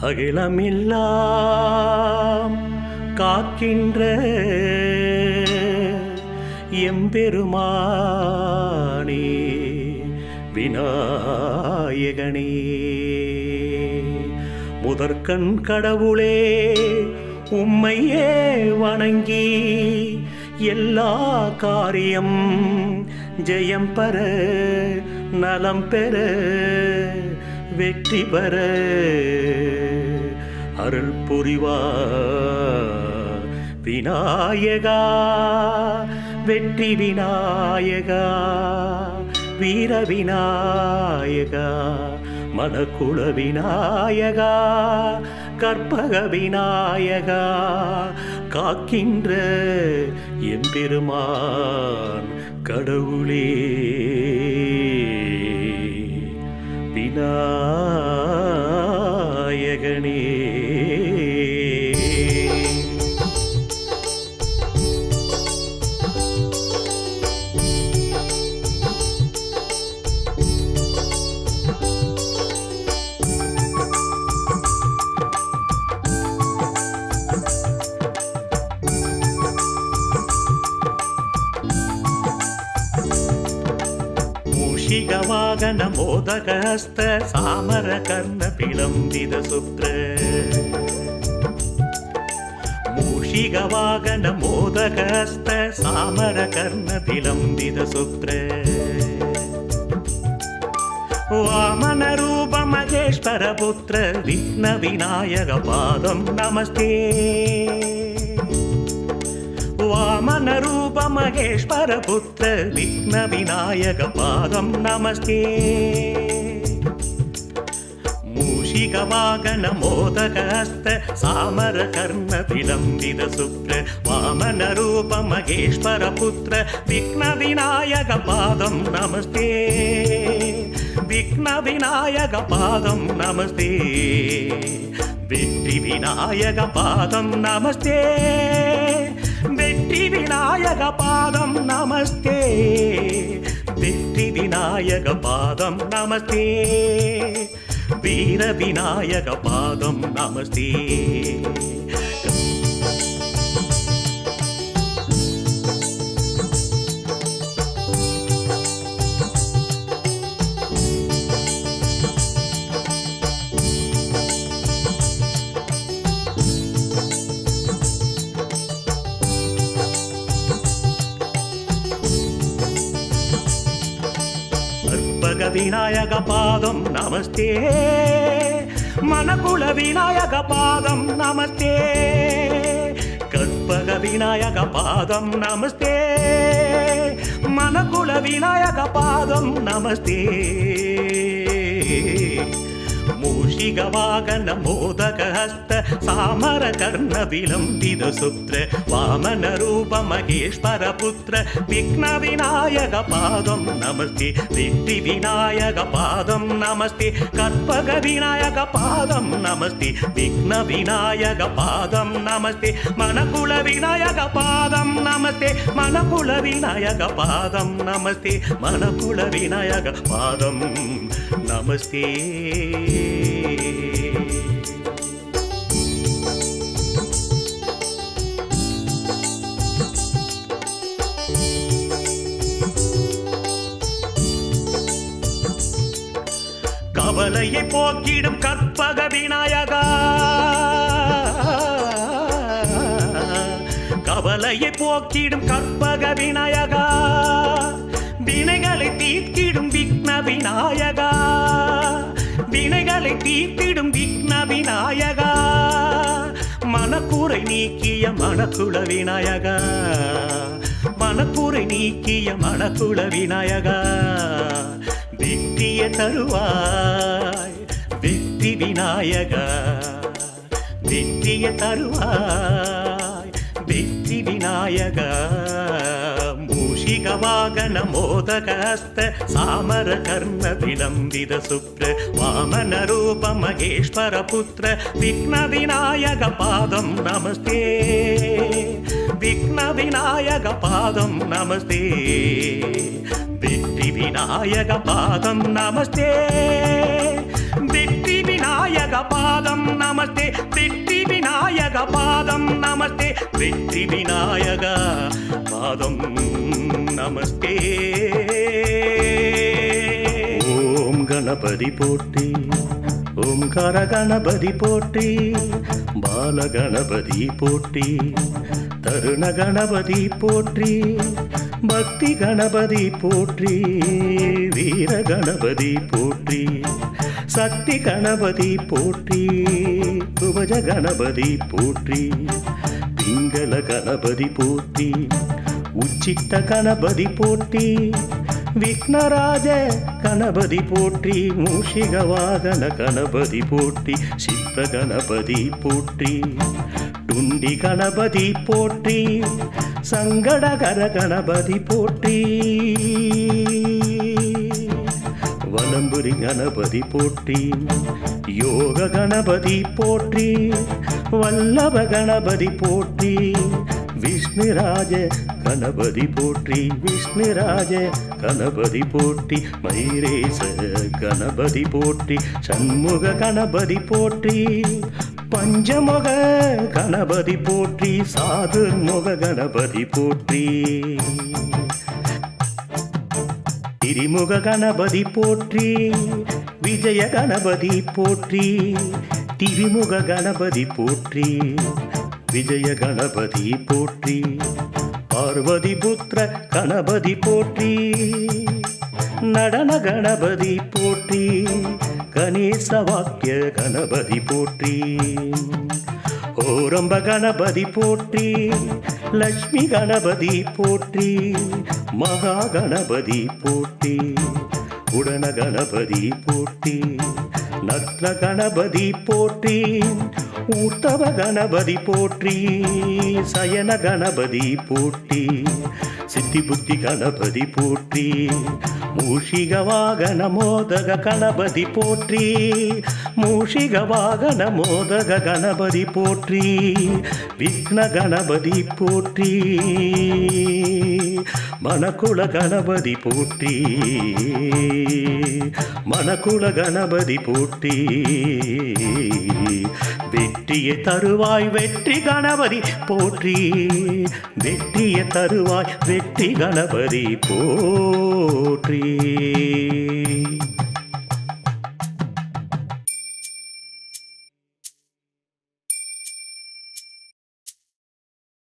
அகிலமெல்லாம் காக்கின்ற எம்பெருமானே விநாயகனே, முதற்கண் கடவுளே உம்மையே வணங்கி எல்லா காரியம் ஜெயம் பெற நலம் பெற வெற்றி பெற அருள் புரிவார் விநாயகா. வெற்றி விநாயகா, வீர விநாயகா, மனக்குள விநாயகா, கற்பக விநாயகா, காக்கின்ற எம்பெருமான் கடவுளே விநாயகனே. மூஷிகவாகன மோதகஸ்த சாமர கர்ண விளம்பித சுப்ர, மூஷிகவாகன மோதகஸ்த சாமர கர்ண விளம்பித சுப்ர, வாமன ரூப மகேஸ்வர புத்திர விக்ன விநாயக பாதம் நமஸ்தே, வாமன ரூப மகேஸ்வர புத்திர விக்ன விநாயக பாதம் நமஸ்தே, மூஷிக வாகன மோதகஸ்த சாமர கர்ண விளம்பித சுப்ர, வாமன ரூப மகேஸ்வர புத்திர விக்ன விநாயக பாதம் நமஸ்தே, விக்ன விநாயக பாதம் நமஸ்தே, வெற்றி விநாயக பாதம் நமஸ்தே, வெற்றி விநாயக பாதம் நமஸ்தே, வெற்றி விநாயக பாதம் நமஸ்தே, வீர விநாயக பாதம் நமஸ்தே. விநாயக பாதம் நமஸ்தே, மனகுல விநாயக பாதம் நமஸ்தே, கற்பக விநாயக பாதம் நமஸ்தே, மனகுல விநாயக பாதம் நமஸ்தே, மூஷிக வாகன மோதகஸ்த சாமர கர்ண விளம்பித சுப்ர, வாமன ரூப மகேஸ்வர புத்திர விக்ன விநாயக பாதம் நமஸ்தே, வெற்றி விநாயக பாதம் நமஸ்தே, கற்பக விநாயக பாதம் நமஸ்தே, விக்ன விநாயக பாதம் நமஸ்தே, மனகுல விநாயக பாதம் நமஸ்தே, மனகுல விநாயக பாதம் நமஸ்தே, மனகுல விநாயக பாதம் நமஸ்தே. கவலையை போக்கிடும் கற்பக விநாயகா, கவலையை போக்கிடும் கற்பக விநாயகா, வினைகளை தீர்த்திடும் விக்ன விநாயகா, வினைகளை தீர்த்திடும் விக்ன விநாயகா, மனக்குறை நீக்கிய மனக்குள விநாயகா, மனக்குறை நீக்கிய மனக்குள விநாயகா, வெற்றிய தருவாய் வெற்றி விநாயகா, வெற்றிய தருவாய் வெற்றி விநாயகா, மூஷிக வாகன மோதகஸ்த சாமர கர்ண விளம்பித சுப்ர, வாமன ரூப மகேஸ்வர புத்திர விக்ன விநாயக பாதம் நமஸ்தே, விக்ன விநாயக பாதம் நமஸ்தே, வெற்றி விநாயக பாதம் நமஸ்தே, வெற்றி விநாயக விநாயக பாதம் நமஸ்தே வெற்றி விநாயக பாதம் நமஸ்தே வெற்றி விநாயக பாதம் நமஸ்தே ஓம் கணபதி போற்றி ஓம்கார கணபதி போற்றி பால கணபதி போற்றி தருண கணபதி போற்றி பக்தி கணபதி போற்றி வீர கணபதி போற்றி சக்தி கணபதி போற்றி உபஜ கணபதி போற்றி பிங்கள கணபதி போற்றி உச்சிட்ட கணபதி போற்றி விக்னராஜ கணபதி போற்றி மூஷிக வாகன கணபதி போற்றி சித்த கணபதி போற்றி டுண்டி கணபதி போற்றி சங்கடகர கணபதி போற்றி வலம்புரி கணபதி போற்றி யோக கணபதி போற்றி வல்லப கணபதி போற்றி விஷ்ணுராஜ கணபதி போற்றி விஷ்ணுராஜ கணபதி போற்றி மைரேச கணபதி போற்றி சண்முக கணபதி போற்றி பஞ்சமுக கணபதி போற்றி சாதுர்முக கணபதி போற்றி திரிமுக கணபதி போற்றி விஜய கணபதி போற்றி திரிமுக கணபதி போற்றி விஜய கணபதி போற்றி பார்வதி புத்திர கணபதி போற்றி நடன கணபதி போற்றி கணேச வாக்கிய கணபதி போற்றி ஓரம்ப கணபதி போற்றி லட்சுமி கணபதி போற்றி மகா கணபதி போற்றி உடன கணபதி போற்றி நத்ன கணபதி போற்றி ஊர்த்தவ கணபதி போற்றி சயன கணபதி போற்றி சித்தி புத்தி கணபதி போற்றி மூஷிக வாகன மோதக கணபதி போற்றி மூஷிக வாகன மோதக கணபதி போற்றி விக்ன கணபதி போற்றி மணக்குள கணபதி போற்றி மணக்குள கணபதி போற்றி வெற்றியை தருவாய் வெற்றி கணபதி போற்றி வெற்றியை தருவாய் வெற்றி கணபதி போற்றி